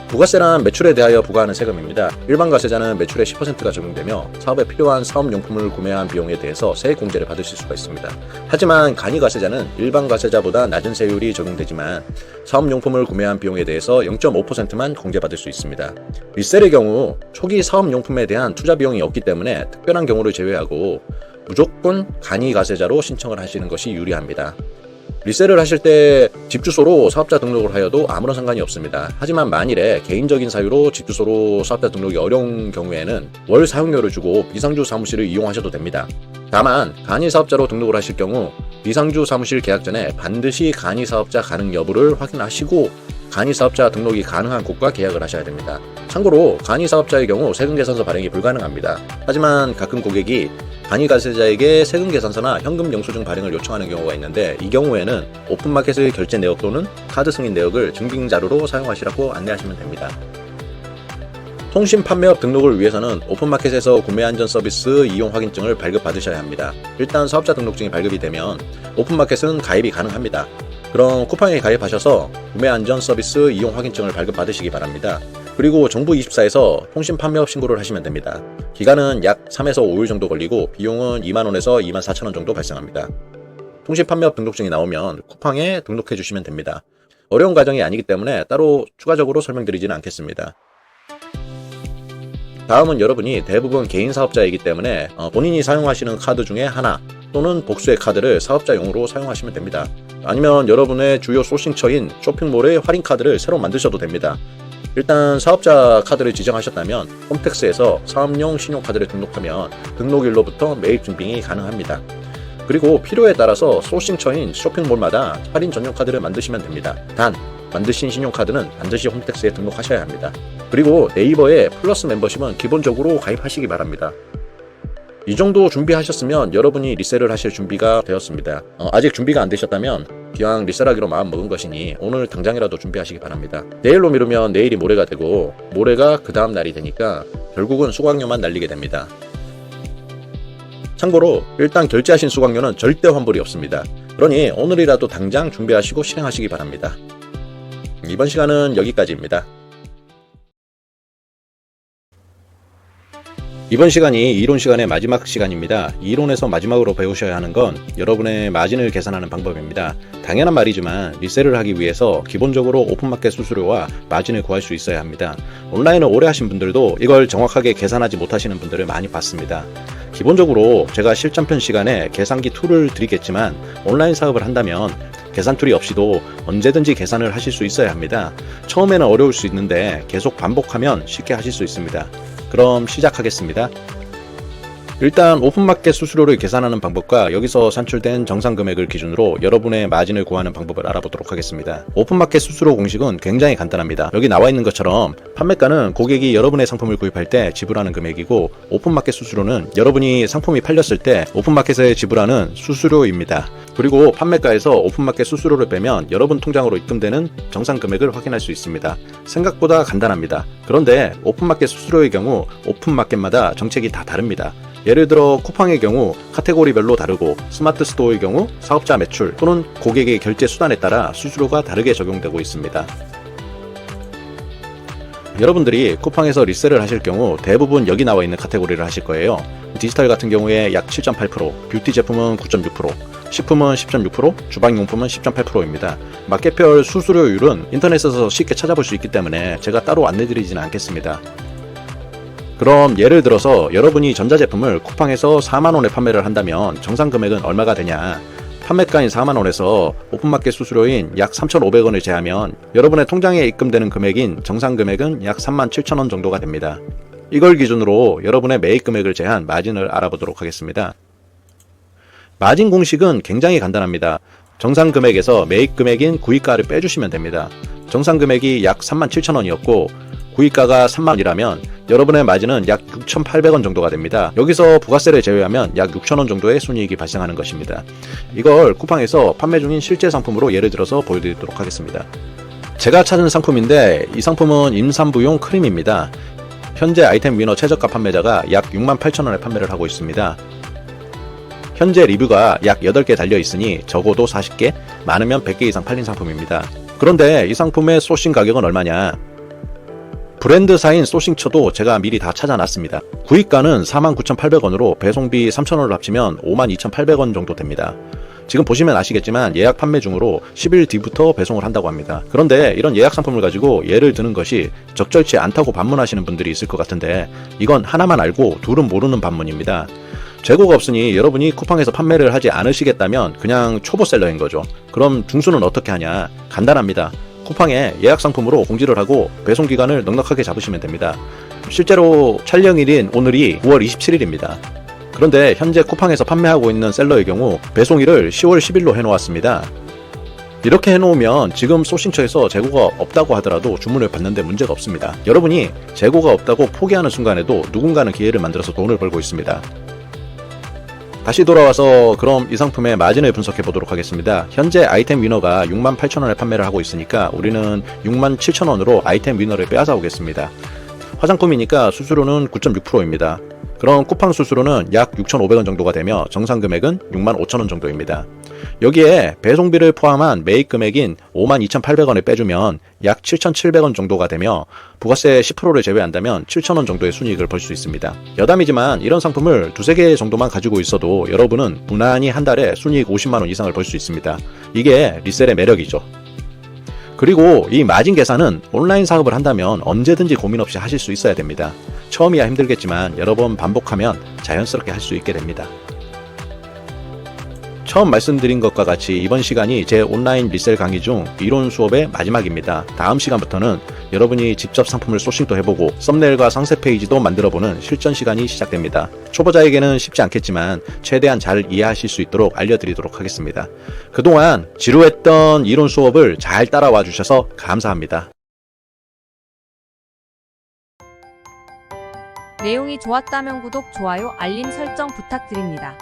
부가세란 매출에 대하여 부과하는 세금입니다. 일반 가세자는 매출의 10%가 적용되며 사업에 필요한 사업용품을 구매한 비용에 대해서 세액공제를 받으실 수가 있습니다. 하지만 간이 가세자는 일반 가세자보다 낮은 세율이 적용되지만 사업용품을 구매한 비용에 대해서 0.5%만 공제받을 수 있습니다. 리셀의 경우 초기 사업용품에 대한 투자 비용이 없기 때문에 특별한 경우를 제외하고 무조건 간이 가세자로 신청을 하시는 것이 유리합니다. 리셀을 하실 때 집주소로 사업자 등록을 하여도 아무런 상관이 없습니다. 하지만 만일에 개인적인 사유로 집주소로 사업자 등록이 어려운 경우에는 월 사용료를 주고 비상주 사무실을 이용하셔도 됩니다. 다만 간이 사업자로 등록을 하실 경우 비상주 사무실 계약 전에 반드시 간이 사업자 가능 여부를 확인하시고 간이 사업자 등록이 가능한 곳과 계약을 하셔야 됩니다. 참고로 간이 사업자의 경우 세금계산서 발행이 불가능합니다. 하지만 가끔 고객이 간이 가세자에게 세금계산서나 현금 영수증 발행을 요청하는 경우가 있는데 이 경우에는 오픈마켓의 결제 내역 또는 카드 승인 내역을 증빙자료로 사용하시라고 안내하시면 됩니다. 통신 판매업 등록을 위해서는 오픈마켓에서 구매안전 서비스 이용 확인증을 발급받으셔야 합니다. 일단 사업자 등록증이 발급이 되면 오픈마켓은 가입이 가능합니다. 그럼 쿠팡에 가입하셔서 구매안전 서비스 이용 확인증을 발급받으시기 바랍니다. 그리고 정부24에서 통신 판매업 신고를 하시면 됩니다. 기간은 약 3에서 5일 정도 걸리고 비용은 2만원에서 24,000원 정도 발생합니다. 통신 판매업 등록증이 나오면 쿠팡에 등록해 주시면 됩니다. 어려운 과정이 아니기 때문에 따로 추가적으로 설명드리지는 않겠습니다. 다음은 여러분이 대부분 개인 사업자이기 때문에 본인이 사용하시는 카드 중에 하나 또는 복수의 카드를 사업자용으로 사용하시면 됩니다. 아니면 여러분의 주요 소싱처인 쇼핑몰의 할인카드를 새로 만드셔도 됩니다. 일단 사업자 카드를 지정하셨다면 홈택스에서 사업용 신용카드를 등록하면 등록일로부터 매입 증빙이 가능합니다. 그리고 필요에 따라서 소싱처인 쇼핑몰마다 할인 전용 카드를 만드시면 됩니다. 단 만드신 신용카드는 반드시 홈택스에 등록하셔야 합니다. 그리고 네이버의 플러스 멤버십은 기본적으로 가입하시기 바랍니다. 이 정도 준비하셨으면 여러분이 리셀을 하실 준비가 되었습니다. 아직 준비가 안 되셨다면 기왕 리셀하기로 마음 먹은 것이니 오늘 당장이라도 준비하시기 바랍니다. 내일로 미루면 내일이 모레가 되고 모레가 그 다음 날이 되니까 결국은 수강료만 날리게 됩니다. 참고로 일단 결제하신 수강료는 절대 환불이 없습니다. 그러니 오늘이라도 당장 준비하시고 실행하시기 바랍니다. 이번 시간은 여기까지입니다. 이번 시간이 이론 시간의 마지막 시간입니다. 이론에서 마지막으로 배우셔야 하는 건 여러분의 마진을 계산하는 방법입니다. 당연한 말이지만 리셀을 하기 위해서 기본적으로 오픈마켓 수수료와 마진을 구할 수 있어야 합니다. 온라인을 오래 하신 분들도 이걸 정확하게 계산하지 못하시는 분들을 많이 봤습니다. 기본적으로 제가 실전편 시간에 계산기 툴을 드리겠지만 온라인 사업을 한다면 계산 툴이 없이도 언제든지 계산을 하실 수 있어야 합니다. 처음에는 어려울 수 있는데 계속 반복하면 쉽게 하실 수 있습니다. 그럼 시작하겠습니다. 일단 오픈마켓 수수료를 계산하는 방법과 여기서 산출된 정상 금액을 기준으로 여러분의 마진을 구하는 방법을 알아보도록 하겠습니다. 오픈마켓 수수료 공식은 굉장히 간단합니다. 여기 나와 있는 것처럼 판매가는 고객이 여러분의 상품을 구입할 때 지불하는 금액이고 오픈마켓 수수료는 여러분이 상품이 팔렸을 때 오픈마켓에 지불하는 수수료입니다. 그리고 판매가에서 오픈마켓 수수료를 빼면 여러분 통장으로 입금되는 정상 금액을 확인할 수 있습니다. 생각보다 간단합니다. 그런데 오픈마켓 수수료의 경우 오픈마켓마다 정책이 다 다릅니다. 예를 들어 쿠팡의 경우 카테고리별로 다르고 스마트 스토어의 경우 사업자 매출 또는 고객의 결제 수단에 따라 수수료가 다르게 적용되고 있습니다. 여러분들이 쿠팡에서 리셀을 하실 경우 대부분 여기 나와 있는 카테고리를 하실 거예요. 디지털 같은 경우에 약 7.8%, 뷰티 제품은 9.6%, 식품은 10.6%, 주방용품은 10.8%입니다. 마켓별 수수료율은 인터넷에서 쉽게 찾아볼 수 있기 때문에 제가 따로 안내드리지는 않겠습니다. 그럼 예를 들어서 여러분이 전자제품을 쿠팡에서 4만원에 판매를 한다면 정상 금액은 얼마가 되냐? 판매가인 4만원에서 오픈마켓 수수료인 약 3,500원을 제하면 여러분의 통장에 입금되는 금액인 정상 금액은 약 37,000원 정도가 됩니다. 이걸 기준으로 여러분의 매입 금액을 제한 마진을 알아보도록 하겠습니다. 마진 공식은 굉장히 간단합니다. 정상 금액에서 매입 금액인 구입가를 빼주시면 됩니다. 정상 금액이 약 37,000원이었고 구입가가 3만원이라면 여러분의 마진은 약 6,800원 정도가 됩니다. 여기서 부가세를 제외하면 약 6,000원 정도의 순이익이 발생하는 것입니다. 이걸 쿠팡에서 판매 중인 실제 상품으로 예를 들어서 보여드리도록 하겠습니다. 제가 찾은 상품인데 이 상품은 임산부용 크림입니다. 현재 아이템 위너 최저가 판매자가 약 68,000원에 판매를 하고 있습니다. 현재 리뷰가 약 8개 달려있으니 적어도 40개, 많으면 100개 이상 팔린 상품입니다. 그런데 이 상품의 소싱 가격은 얼마냐? 브랜드사인 소싱처도 제가 미리 다 찾아놨습니다. 구입가는 49,800원으로 배송비 3,000원을 합치면 52,800원 정도 됩니다. 지금 보시면 아시겠지만 예약 판매 중으로 10일 뒤부터 배송을 한다고 합니다. 그런데 이런 예약 상품을 가지고 예를 드는 것이 적절치 않다고 반문하시는 분들이 있을 것 같은데 이건 하나만 알고 둘은 모르는 반문입니다. 재고가 없으니 여러분이 쿠팡에서 판매를 하지 않으시겠다면 그냥 초보셀러인 거죠. 그럼 중수는 어떻게 하냐? 간단합니다. 쿠팡에 예약 상품으로 공지를 하고 배송기간을 넉넉하게 잡으시면 됩니다. 실제로 촬영일인 오늘이 9월 27일입니다. 그런데 현재 쿠팡에서 판매하고 있는 셀러의 경우 배송일을 10월 10일로 해놓았습니다. 이렇게 해놓으면 지금 소싱처에서 재고가 없다고 하더라도 주문을 받는데 문제가 없습니다. 여러분이 재고가 없다고 포기하는 순간에도 누군가는 기회를 만들어서 돈을 벌고 있습니다. 다시 돌아와서 그럼 이 상품의 마진을 분석해 보도록 하겠습니다. 현재 아이템 위너가 68,000원에 판매를 하고 있으니까 우리는 67,000원으로 아이템 위너를 빼앗아 오겠습니다. 화장품이니까 수수료는 9.6%입니다. 그런 쿠팡 수수료는 약 6,500원 정도가 되며 정상 금액은 65,000원 정도입니다. 여기에 배송비를 포함한 매입 금액인 52,800원을 빼주면 약 7,700원 정도가 되며 부가세 10%를 제외한다면 7,000원 정도의 순이익을 벌 수 있습니다. 여담이지만 이런 상품을 두세 개 정도만 가지고 있어도 여러분은 무난히 한 달에 순이익 50만원 이상을 벌 수 있습니다. 이게 리셀의 매력이죠. 그리고 이 마진 계산은 온라인 사업을 한다면 언제든지 고민 없이 하실 수 있어야 됩니다. 처음이야 힘들겠지만 여러 번 반복하면 자연스럽게 할 수 있게 됩니다. 처음 말씀드린 것과 같이 이번 시간이 제 온라인 리셀 강의 중 이론 수업의 마지막입니다. 다음 시간부터는 여러분이 직접 상품을 소싱도 해보고 썸네일과 상세 페이지도 만들어보는 실전 시간이 시작됩니다. 초보자에게는 쉽지 않겠지만 최대한 잘 이해하실 수 있도록 알려드리도록 하겠습니다. 그동안 지루했던 이론 수업을 잘 따라와 주셔서 감사합니다. 내용이 좋았다면 구독, 좋아요, 알림 설정 부탁드립니다.